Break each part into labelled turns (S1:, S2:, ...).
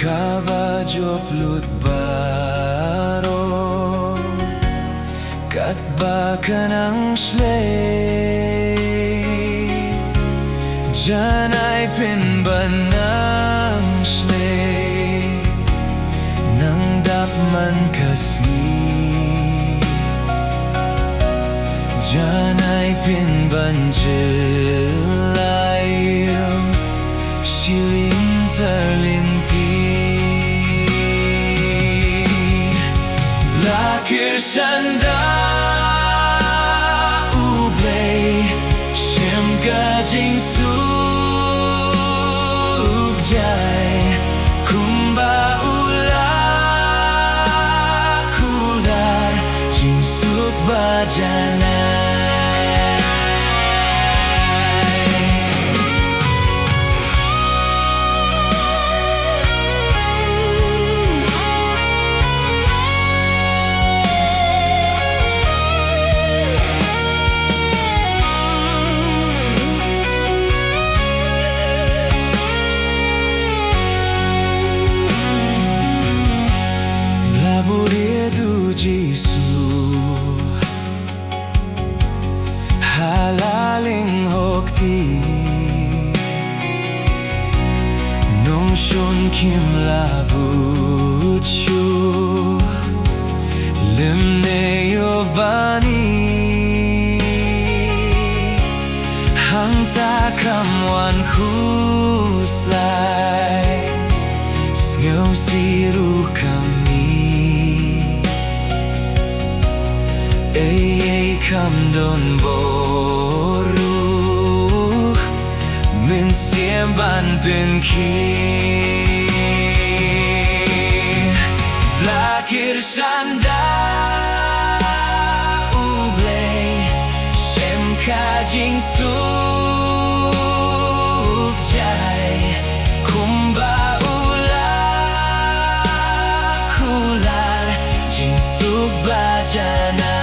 S1: kaba joplut baro katba ka ng shlay Janai pinban ng shlay nang dapman kasi Janai pinban jilay shiling tarlinti Bala Kyrshan da U Blei shem Jingsuk jai kumba kular Jingsuk ba Janai Jisu halaling hokti nongkyrshan kim labut shu limne yobani hangta kamwan huslay skhem siru kami kam don boru mynsiem ban pynkmen Bala Kyrshan da U Blei shem Jingsuk jai kumba kular Jingsuk ba Janai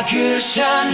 S1: Kyrshan